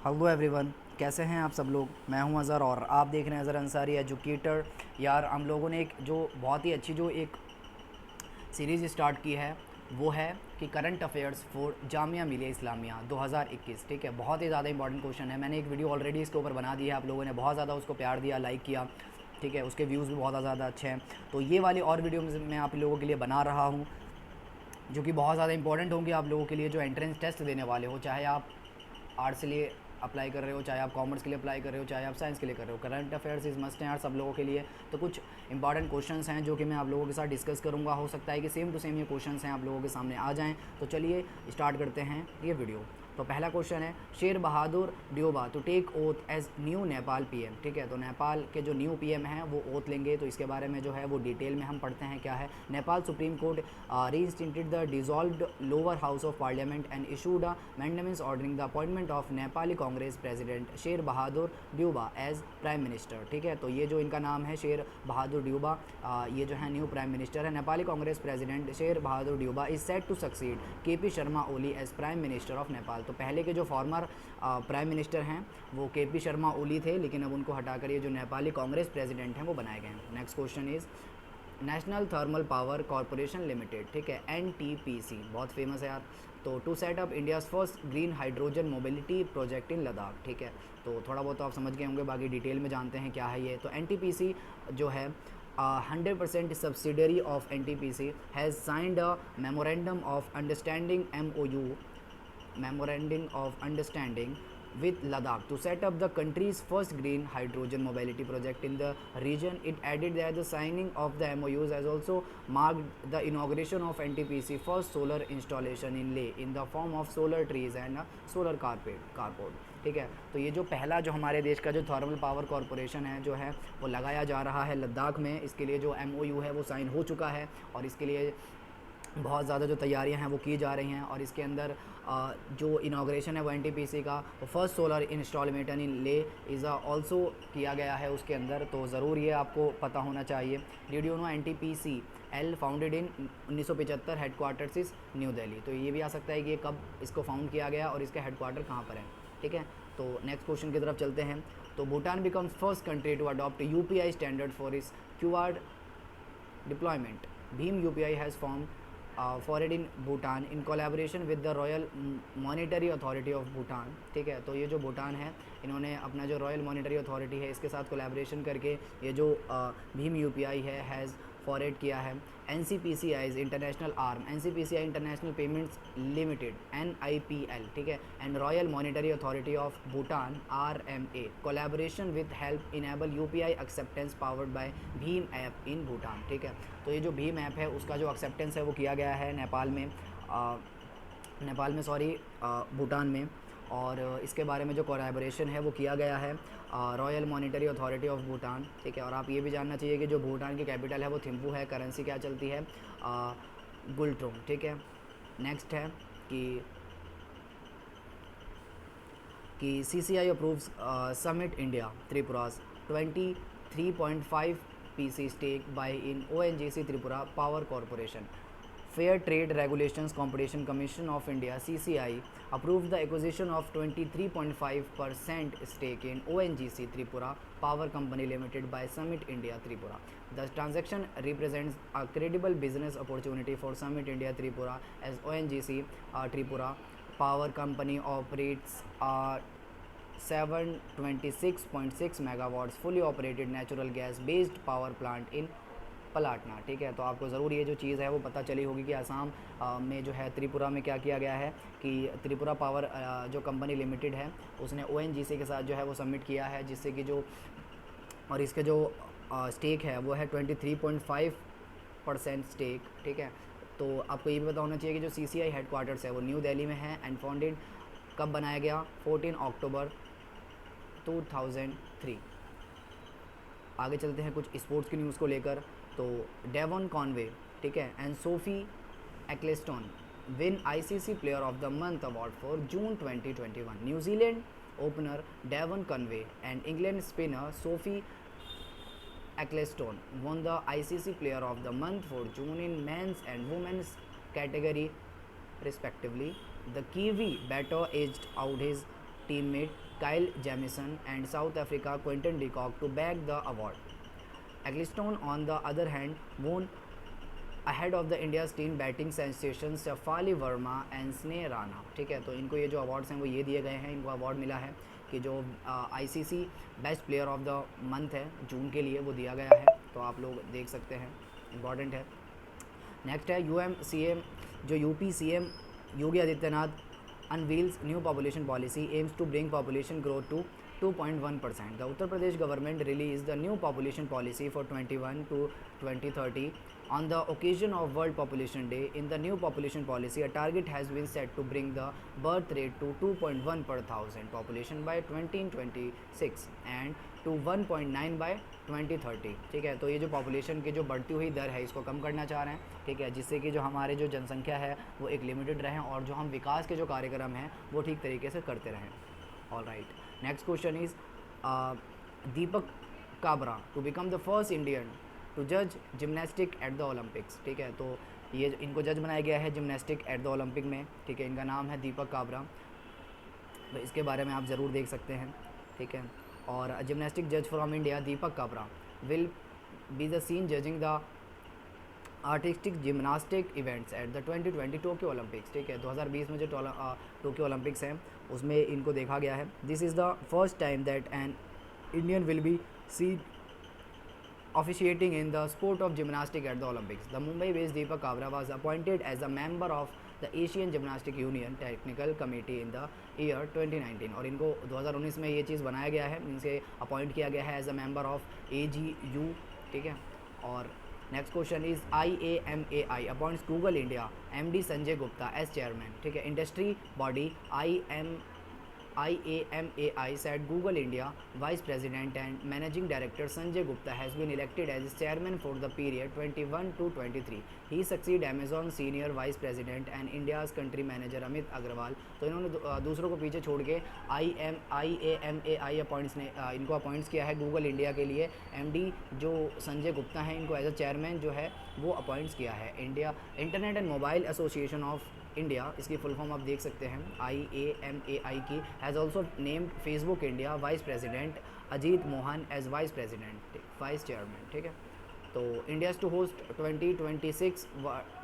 Hello everyone, कैसे हैं आप सब लोग। मैं हूं अज़हर और आप देख रहे हैं अज़हर अंसारी एजुकेटर। यार हम लोगों ने एक जो बहुत ही अच्छी जो एक सीरीज़ स्टार्ट की है वो है कि current affairs for Jamia Millia Islamia 2021। ठीक है, बहुत ही ज़्यादा इंपॉर्टेंट क्वेश्चन है। मैंने एक वीडियो ऑलरेडी इसके ऊपर बना दिया है, आप लोगों ने बहुत ज़्यादा उसको प्यार दिया, लाइक किया। ठीक है, उसके व्यूज़ भी बहुत ज़्यादा अच्छे हैं। तो ये वाली और वीडियो मैं आप लोगों के लिए बना रहा हूँ जो कि बहुत ज़्यादा इंपॉर्टेंट होंगे आप लोगों के लिए जो एंट्रेंस टेस्ट देने वाले हो, चाहे आप आर्ट्स के लिए अप्लाई कर रहे हो, चाहे आप कॉमर्स के लिए अप्लाई कर रहे हो, चाहे आप साइंस के लिए कर रहे हो। करंट अफेयर्स इज़ मस्ट हैं यार सब लोगों के लिए। तो कुछ इंपॉर्टेंट क्वेश्चंस हैं जो कि मैं आप लोगों के साथ डिस्कस करूंगा। हो सकता है कि सेम टू सेम ये क्वेश्चंस हैं आप लोगों के सामने आ जाएं। तो चलिए स्टार्ट करते हैं ये वीडियो। तो पहला क्वेश्चन है, Sher Bahadur Deuba to take oath as new Nepal PM. ठीक है, तो नेपाल के जो न्यू पीएम हैं वो ओथ लेंगे। तो इसके बारे में जो है वो डिटेल में हम पढ़ते हैं क्या है। Nepal supreme court reinstated the dissolved lower house of parliament and issued a mandamus ordering the appointment of Nepali Congress president Sher Bahadur ड्यूबा as prime minister. ठीक है, तो ये जो इनका नाम है शेर बहादुर ड्यूबा, ये जो है न्यू प्राइम मिनिस्टर है। Nepali Congress president Sher Bahadur Deuba is set to succeed KP Sharma Oli as prime minister of Nepal. तो पहले के जो फॉर्मर प्राइम मिनिस्टर हैं वो केपी शर्मा ओली थे, लेकिन अब उनको हटाकर ये जो नेपाली कांग्रेस प्रेसिडेंट हैं वो बनाए गए हैं। Next question is National Thermal Power Corporation Limited. ठीक है, एनटीपीसी, बहुत फेमस है यार। तो to set up India's first green hydrogen mobility project in Ladakh. ठीक है, तो थोड़ा बहुत तो आप समझ गए होंगे, बाकी डिटेल में जानते हैं क्या है ये। तो एनटीपीसी जो है 100% subsidiary of NTPC has signed a memorandum of understanding MOU, memorandum of understanding with Ladakh to set up the country's first green hydrogen mobility project in the region. It added that the signing of the MOUs has also marked the inauguration of NTPC first solar installation in Leh in the form of solar trees and a solar carport। ठीक है, तो ये जो पहला जो हमारे देश का जो थर्मल पावर कॉरपोरेशन है जो है वो लगाया जा रहा है लद्दाख में। इसके लिए जो MOU है वो साइन हो चुका है और इसके लिए बहुत ज़्यादा जो तैयारियां हैं वो की जा रही हैं। और इसके अंदर जो इनाग्रेशन है वो एनटीपीसी का फर्स्ट सोलर इंस्टॉलमेंट इन ले इज़ ऑल्सो किया गया है उसके अंदर। तो ज़रूर ये आपको पता होना चाहिए। Did you know NTPC L founded in 1975, headquarters इस न्यू दिल्ली। तो ये भी आ सकता है कि ये कब इसको फाउंड किया गया और इसका हेडक्वार्टर कहाँ पर है। ठीक है, तो नेक्स्ट क्वेश्चन की तरफ चलते हैं। तो Bhutan becomes first country to adopt UPI standard for इस QR deployment. Bhim UPI has formed for it in Bhutan in collaboration with the Royal Monetary Authority of Bhutan। ठीक है, तो ये जो भूटान है इन्होंने अपना जो रॉयल मॉनेटरी अथॉरिटी है इसके साथ कोलैबोरेशन करके ये जो भीम UPI है हैज़ फॉरवर्ड किया है। NCPCI's international arm, NCPCI international payments limited NIPL। ठीक है, and royal monetary authority of Bhutan RMA collaboration with help enable UPI acceptance powered by Bhim app इन भूटान। ठीक है, तो ये जो भीम ऐप है उसका जो एक्सेप्टेंस है वो किया गया है भूटान में। और इसके बारे में जो कोलैबोरेशन है वो किया गया है royal monetary authority of Bhutan. ठीक है, और आप ये भी जानना चाहिए कि जो भूटान की कैपिटल है वो थिम्पू है। करेंसी क्या चलती है, गुल्ट्रोंग। ठीक है, नेक्स्ट है कि CCI approves Summit India Tripura's 23.5 PC stake buy in ONGC Tripura power corporation. Fair Trade Regulations Competition Commission of India (CCI) approved the acquisition of 23.5% stake in ONGC Tripura Power Company Limited by Summit India Tripura. The transaction represents a credible business opportunity for Summit India Tripura as ONGC Tripura Power Company operates a 726.6 megawatts fully operated natural gas based power plant in पलाटना। ठीक है, तो आपको ज़रूर ये जो चीज़ है वो पता चली होगी कि असम में जो है त्रिपुरा में क्या किया गया है कि त्रिपुरा पावर जो कंपनी लिमिटेड है उसने ONGC के साथ जो है वो सबमिट किया है, जिससे कि जो और इसके जो स्टेक है वो है 23.5% स्टेक। ठीक है, तो आपको ये भी पता होना चाहिए कि जो CCI हेडक्वार्टर्स है वो न्यू दिल्ली में है एंड फाउंडेड कब बनाया गया, 14 अक्टूबर 2003। आगे चलते हैं कुछ स्पोर्ट्स की न्यूज़ को लेकर। तो डेवन कॉनवे, ठीक है, and Sophie Ecclestone win ICC player of the month award for June 2021। New Zealand opener Devon Conway and England spinner Sophie Ecclestone won the ICC player of the month for June in men's and women's category respectively. The Kiwi batter edged out his teammate Kyle Jamieson and South Africa Quinton de Kock to bag the award. Ecclestone, on the other hand, won ahead of the India's teen batting sensations Shafali Verma and Sneh Rana. ठीक है, तो इनको ये जो awards हैं वो ये दिए गए हैं. इनको अवार्ड मिला है कि जो ICC best player of the month है जून के लिए वो दिया गया है. तो आप लोग देख सकते हैं, इम्पॉर्टेंट है. नेक्स्ट है UM-CM, जो UP CM Yogi Adityanath unveils new population policy aims to bring population growth to 2.1%. The Uttar Pradesh government released the new population policy for 21 to 2030 on the occasion of World Population Day. In the new population policy, a target has been set to bring the birth rate to 2.1 per thousand population by 2026 and to 1.9 by 2030. ठीक है, तो ये जो population की जो बढ़ती हुई दर है इसको कम करना चाह रहे हैं. ठीक है, जिससे कि जो हमारे जो जनसंख्या है वो एक लिमिटेड रहें और जो हम विकास के जो कार्यक्रम हैं वो ठीक तरीके से करते रहें. All right, next question is Deepak Kabra to become the first Indian to जज जिमनास्टिक एट द ओलंपिक्स. ठीक है, तो ये इनको जज बनाया गया है जिमनास्टिक एट द ओलंपिक में. ठीक है, इनका नाम है दीपक काबरा. तो इसके बारे में आप ज़रूर देख सकते हैं. ठीक है, और जिमनास्टिक जज from India Deepak Kabra will be the seen judging the artistic gymnastic events at the 2020 Tokyo Olympics. ठीक है, 2020 में जो टोक्यो ओलंपिक्स हैं उसमें इनको देखा गया है. This is the first time that an Indian will be seen officiating in the sport of gymnastics at the Olympics. The Mumbai-based Deepak Kabra was appointed as a member of the Asian Gymnastics Union Technical Committee in the year 2019. और इनको 2019 में ये चीज़ बनाया गया है, इनसे appoint किया गया है as a member of AGU. ठीक है, और next question is IAMAI appoints Google India MD Sanjay Gupta as chairman. ठीक है, industry body IAMAI said Google India Vice President and Managing Director Sanjay Gupta has been elected as chairman for the period 21 to 23. He succeeds Amazon Senior Vice President and India's Country Manager Amit Agrawal. तो इन्होंने दूसरों को पीछे छोड़ के IAMAI appoints ने इनको appoints किया है गूगल इंडिया के लिए. MD जो संजय गुप्ता हैं इनको एज अ चेयरमैन जो है वो अपॉइंट्स किया है. India internet and mobile association of India, इसकी फुल फॉर्म आप देख सकते हैं IAMAI की, has also named Facebook India vice president Ajit Mohan as vice president vice chairman. ठीक है, तो India to host 2026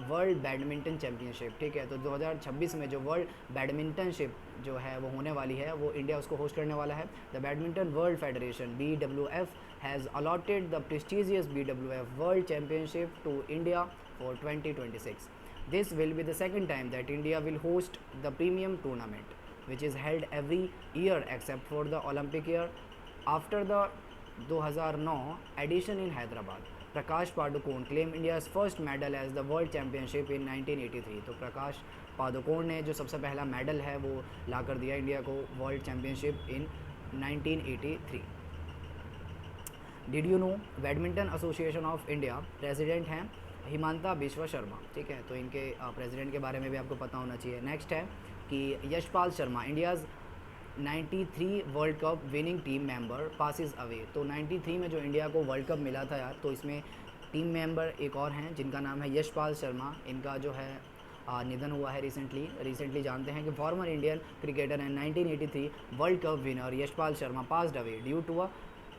world badminton championship. ठीक है, तो 2026 में जो वर्ल्ड बैडमिंटनशिप जो है वो होने वाली है वो इंडिया उसको होस्ट करने वाला है. The badminton world federation BWF has allotted the prestigious BWF world championship to India for 2026. This will be the second time that India will host the premium tournament, which is held every year except for the Olympic year after the 2009 edition in Hyderabad. Prakash Padukone claimed India's first medal as the World Championship in 1983. तो प्रकाश पादुकोण ने जो सबसे पहला medal है वो ला कर दिया India को world championship in 1983. Did you know badminton association of India president हैं हिमांता बिश्वा शर्मा. ठीक है, तो इनके प्रेसिडेंट के बारे में भी आपको पता होना चाहिए. नेक्स्ट है कि Yashpal Sharma India's 93 world cup winning team member passes away. तो 93 में जो इंडिया को वर्ल्ड कप मिला था यार, तो इसमें टीम मेंबर एक और हैं जिनका नाम है यशपाल शर्मा. इनका जो है निधन हुआ है रिसेंटली जानते हैं कि former Indian cricketer and 1983 world cup winner Yashpal Sharma passed away due to a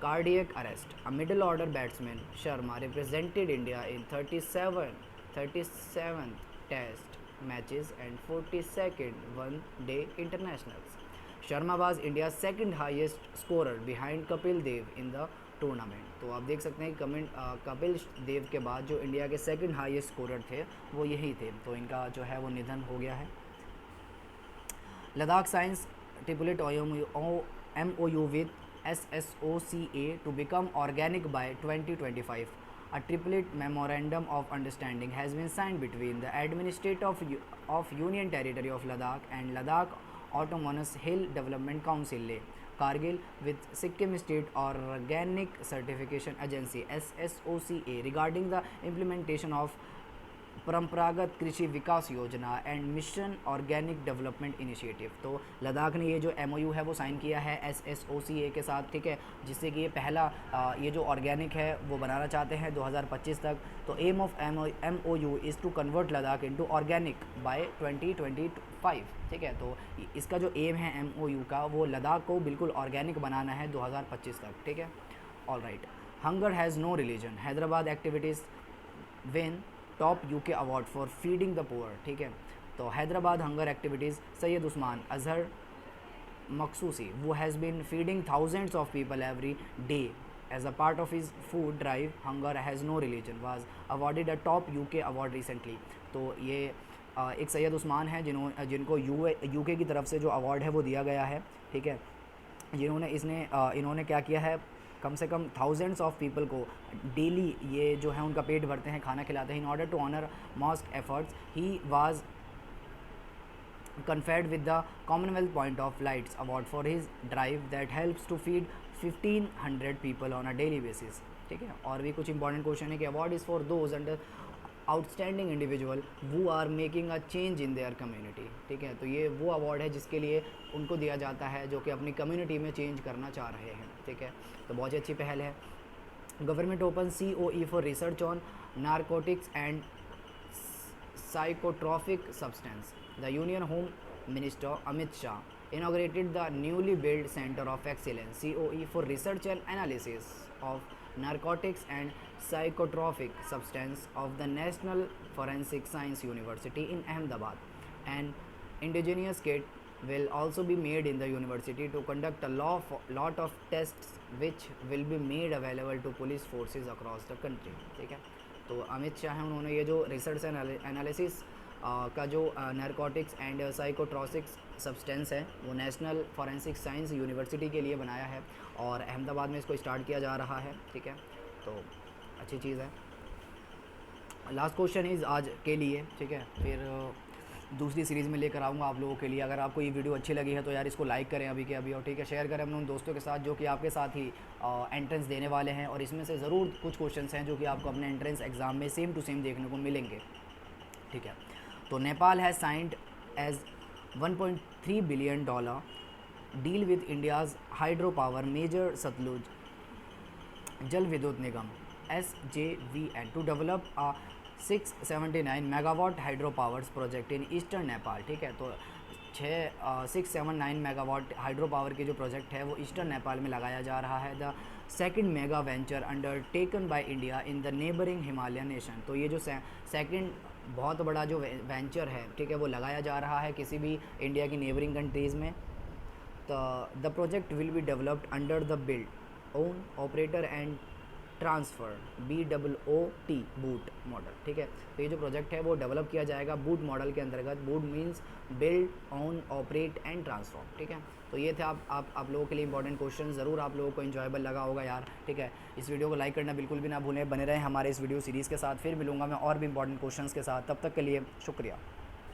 cardiac arrest. A middle order batsman, Sharma represented India in 37 test matches and 42nd one-day internationals. Sharma was India's second highest scorer behind Kapil Dev in the tournament. तो आप देख सकते हैं कि कपिल देव के बाद जो India के सेकंड हाईएस्ट स्कोरर थे वो यही थे. तो इनका जो है वो निधन हो गया है. Ladakh science tripartite MOU with SSOCA to become organic by 2025. A triplet memorandum of understanding has been signed between the Administrator of Union Territory of Ladakh and Ladakh Autonomous Hill Development Council LEH, Kargil with Sikkim State Organic Certification Agency SSOCA regarding the implementation of परंपरागत कृषि विकास योजना and mission organic development initiative. तो लद्दाख ने ये जो MOU है वो sign किया है SSOCA के साथ, ठीक है, जिससे कि ये पहला ये जो ऑर्गेनिक है वो बनाना चाहते हैं 2025 तक। तो aim of MOU is to convert Ladakh into organic by 2025, ठीक है। तो इसका जो एम है MOU का वो लद्दाख को बिल्कुल ऑर्गेनिक बनाना है 2025 तक, ठीक है। All right, hunger has no religion, Hyderabad activities win top UK award for feeding the poor, ठीक है। तो हैदराबाद हंगर एक्टिविटीज़, सैयद उस्मान अजहर मखसूसी वो has been feeding thousands of people every day as a part of his food drive hunger has no religion was awarded a top UK award recently. तो ये एक सैयद उस्मान है जिनको UK की तरफ से जो अवार्ड है वो दिया गया है, ठीक है, जिन्होंने इन्होंने क्या किया है, कम से कम थाउजेंड्स ऑफ पीपल को डेली ये जो है उनका पेट भरते हैं, खाना खिलाते हैं। In order to honour most efforts he was conferred with the Commonwealth Point of Lights Award for his drive that helps to feed 1500 people on a daily basis, ठीक है। और भी कुछ इंपॉर्टेंट क्वेश्चन है कि award is for those under outstanding individual who are making a change in their community, ठीक है। तो ये वो अवार्ड है जिसके लिए उनको दिया जाता है जो कि अपनी कम्युनिटी में चेंज करना चाह रहे हैं, ठीक है। तो बहुत ही अच्छी पहल है। Government open COE for research on narcotics and psychotropic substance. The Union Home Minister Amit Shah inaugurated the newly built Center of Excellence COE for Research and Analysis of Narcotics and Psychotropic Substance of the National Forensic Science University in Ahmedabad. An indigenous kit will also be made in the university to conduct a lot of tests which will be made available to police forces across the country, ठीक है। तो अमित शाह हैं, उन्होंने ये जो research analysis का जो narcotics and psychotropic substance है वो नेशनल फॉरेंसिक साइंस यूनिवर्सिटी के लिए बनाया है और अहमदाबाद में इसको स्टार्ट किया जा रहा है, ठीक है। तो अच्छी चीज़ है। लास्ट क्वेश्चन इज़ आज के लिए, ठीक है, फिर दूसरी सीरीज़ में लेकर आऊँगा आप लोगों के लिए। अगर आपको ये वीडियो अच्छी लगी है तो यार इसको लाइक करें अभी के अभी, और ठीक है, शेयर करें अपने उन दोस्तों के साथ जो कि आपके साथ ही एंट्रेंस देने वाले हैं। और इसमें से ज़रूर कुछ क्वेश्चंस हैं जो कि आपको अपने एंट्रेंस एग्ज़ाम में सेम टू सेम देखने को मिलेंगे, ठीक है। तो Nepal has signed as $1.3 billion deal with India's hydro power major Sutlej Jal Vidyut Nigam SJVN to develop a 679 megawatt hydro powers project in eastern Nepal, ठीक है। तो 679 मेगावाट हाइड्रो पावर की जो प्रोजेक्ट है वो ईस्टर्न नेपाल में लगाया जा रहा है। The second mega venture undertaken by India in the neighbouring Himalayan nation. तो ये जो सेकंड बहुत बड़ा जो वेंचर है, ठीक है, वो लगाया जा रहा है किसी भी इंडिया की नेबरिंग कंट्रीज़ में। The project will be developed under the build own operator and transfer BOOT boot model, ठीक है। तो ये जो प्रोजेक्ट है वो डेवलप किया जाएगा बूट मॉडल के अंतर्गत। Boot means build own operate and transform, ठीक है। तो ये थे आप लोगों के लिए इंपॉर्टेंट क्वेश्चन। ज़रूर आप लोगों को इन्जॉयबल लगा होगा यार, ठीक है। इस वीडियो को लाइक करना बिल्कुल भी ना भूलें। बने रहें हमारे इस वीडियो सीरीज़ के साथ। फिर मिलूंगा मैं और भी इंपॉर्टेंट क्वेश्चंस के साथ। तब तक के लिए शुक्रिया।